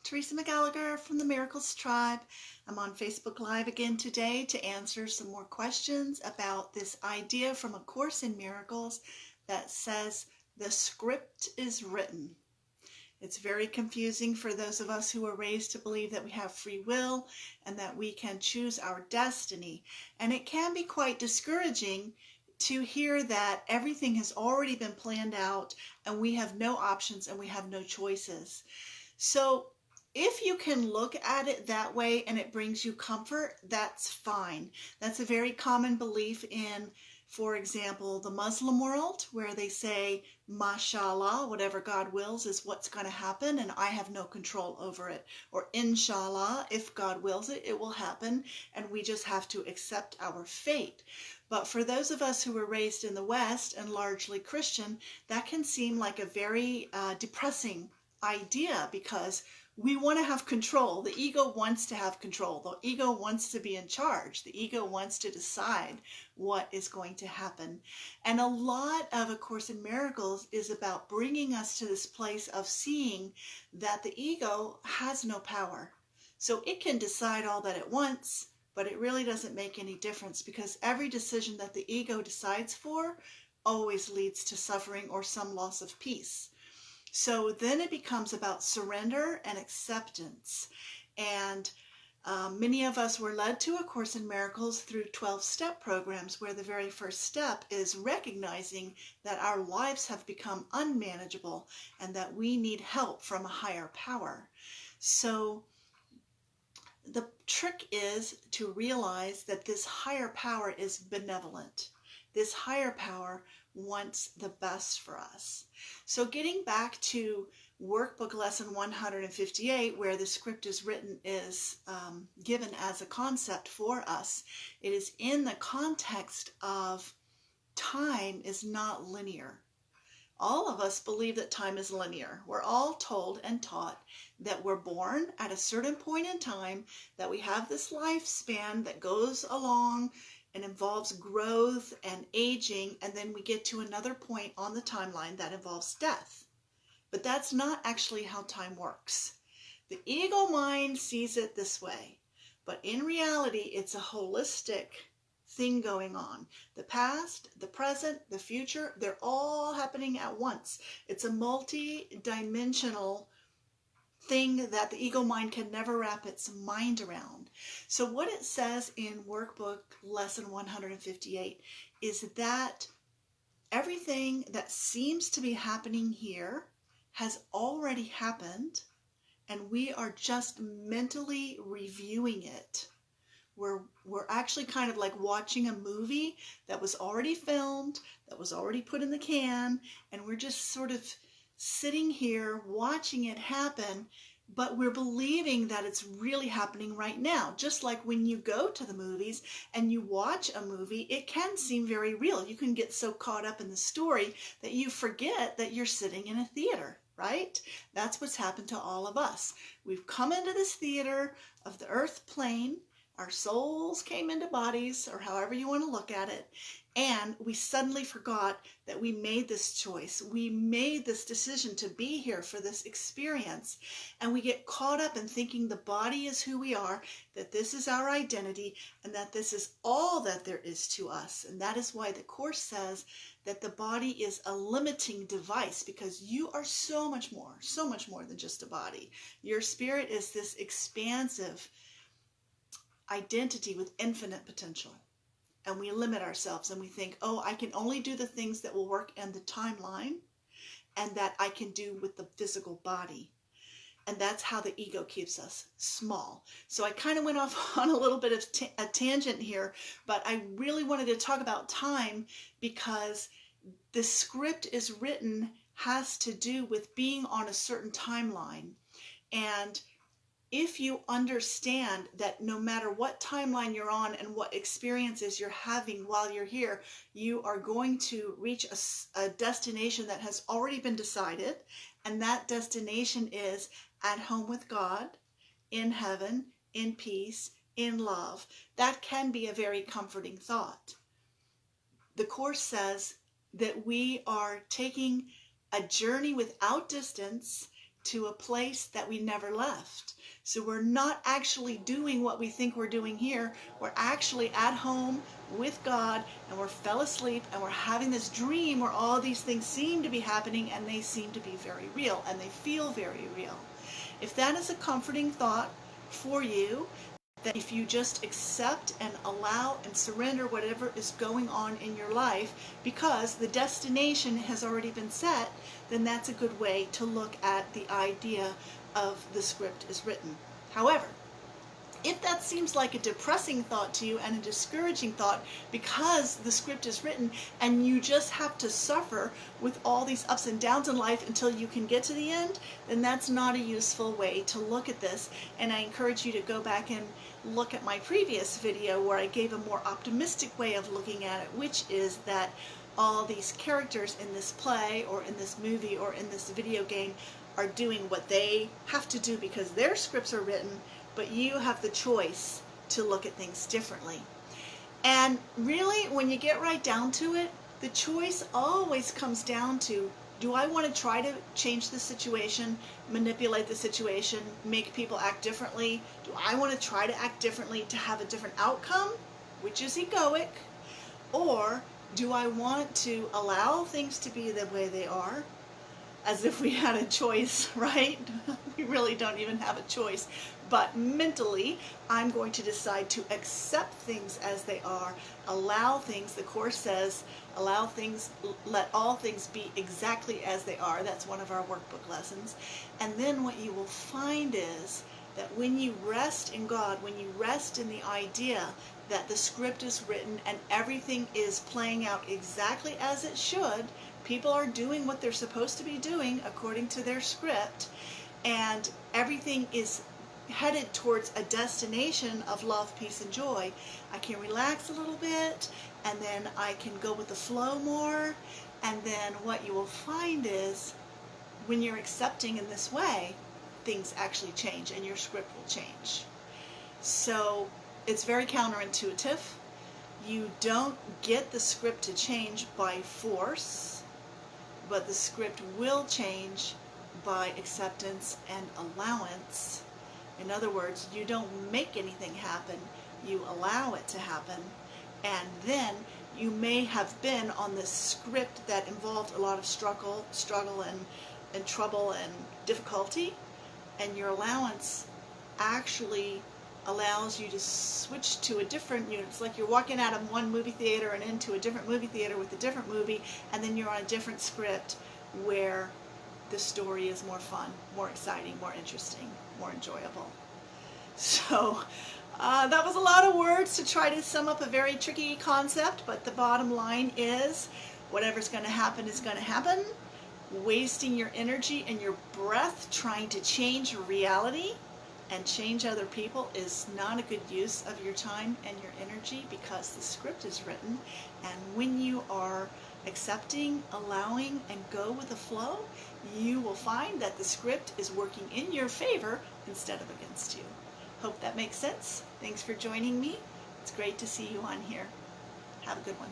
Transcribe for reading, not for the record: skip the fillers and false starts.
Teresa McGallicher from the Miracles Tribe. I'm on Facebook Live again today to answer some more questions about this idea from A Course in Miracles that says the script is written. It's very confusing for those of us who are raised to believe that we have free will and that we can choose our destiny. And it can be quite discouraging to hear that everything has already been planned out and we have no options and we have no choices. So if you can look at it that way and it brings you comfort, that's fine. That's a very common belief in, for example, the Muslim world, where they say, mashallah, whatever God wills is what's going to happen and I have no control over it. Or inshallah, if God wills it, it will happen and we just have to accept our fate. But for those of us who were raised in the West and largely Christian, that can seem like a very depressing idea because we want to have control. The ego wants to have control. The ego wants to be in charge. The ego wants to decide what is going to happen. And a lot of A Course in Miracles is about bringing us to this place of seeing that the ego has no power. So it can decide all that it wants, but it really doesn't make any difference because every decision that the ego decides for always leads to suffering or some loss of peace. So then it becomes about surrender and acceptance. And many of us were led to A Course in Miracles through 12-step programs where the very first step is recognizing that our lives have become unmanageable and that we need help from a higher power. So the trick is to realize that this higher power is benevolent. This higher power wants the best for us. So getting back to Workbook Lesson 158, where the script is written is given as a concept for us, it is in the context of time is not linear. All of us believe that time is linear. We're all told and taught that we're born at a certain point in time, that we have this lifespan that goes along and involves growth and aging, and then we get to another point on the timeline that involves death. But that's not actually how time works. The ego mind sees it this way, but in reality, it's a holistic thing going on. The past, the present, the future, they're all happening at once. It's a multi-dimensional thing that the ego mind can never wrap its mind around. So what it says in Workbook Lesson 158 is that everything that seems to be happening here has already happened, and we are just mentally reviewing it. We're actually kind of like watching a movie that was already filmed, that was already put in the can, and we're just sort of sitting here watching it happen, but we're believing that it's really happening right now. Just like when you go to the movies and you watch a movie, it can seem very real. You can get so caught up in the story that you forget that you're sitting in a theater, right? That's what's happened to all of us. We've come into this theater of the earth plane. Our souls came into bodies, or however you want to look at it, and we suddenly forgot that we made this choice. We made this decision to be here for this experience, and we get caught up in thinking the body is who we are, that this is our identity, and that this is all that there is to us. And that is why the Course says that the body is a limiting device, because you are so much more than just a body. Your spirit is this expansive identity with infinite potential. And we limit ourselves and we think, oh, I can only do the things that will work in the timeline and that I can do with the physical body. And that's how the ego keeps us small. So I kind of went off on a little bit of a tangent here, but I really wanted to talk about time because the script is written has to do with being on a certain timeline. And if you understand that no matter what timeline you're on and what experiences you're having while you're here, you are going to reach a destination that has already been decided, and that destination is at home with God, in heaven, in peace, in love. That can be a very comforting thought. The Course says that we are taking a journey without distance to a place that we never left. So we're not actually doing what we think we're doing here. We're actually at home with God, and we're fell asleep, and we're having this dream where all these things seem to be happening, and they seem to be very real, and they feel very real. If that is a comforting thought for you, that if you just accept and allow and surrender whatever is going on in your life, because the destination has already been set, then that's a good way to look at the idea of the script is written. However, if that seems like a depressing thought to you and a discouraging thought because the script is written and you just have to suffer with all these ups and downs in life until you can get to the end, then that's not a useful way to look at this. And I encourage you to go back and look at my previous video where I gave a more optimistic way of looking at it, which is that all these characters in this play or in this movie or in this video game are doing what they have to do because their scripts are written, but you have the choice to look at things differently. And really, when you get right down to it, the choice always comes down to, do I want to try to change the situation, manipulate the situation, make people act differently? Do I want to try to act differently to have a different outcome, which is egoic? Or do I want to allow things to be the way they are, as if we had a choice, right? We really don't even have a choice. But mentally, I'm going to decide to accept things as they are, allow things, the Course says, allow things, let all things be exactly as they are. That's one of our workbook lessons. And then what you will find is that when you rest in God, when you rest in the idea that the script is written and everything is playing out exactly as it should, people are doing what they're supposed to be doing according to their script, and everything is headed towards a destination of love, peace, and joy, I can relax a little bit, and then I can go with the flow more. And then what you will find is, when you're accepting in this way, things actually change and your script will change. So it's very counterintuitive. You don't get the script to change by force, but the script will change by acceptance and allowance. In other words, you don't make anything happen, you allow it to happen. And then you may have been on this script that involved a lot of struggle and trouble and difficulty, and your allowance actually allows you to switch to a different unit. It's like you're walking out of one movie theater and into a different movie theater with a different movie, and then you're on a different script where the story is more fun, more exciting, more interesting, more enjoyable. So that was a lot of words to try to sum up a very tricky concept, but the bottom line is, whatever's going to happen is going to happen. Wasting your energy and your breath trying to change reality and change other people is not a good use of your time and your energy, because the script is written. And when you are accepting, allowing, and go with the flow, you will find that the script is working in your favor instead of against you. Hope that makes sense. Thanks for joining me. It's great to see you on here. Have a good one.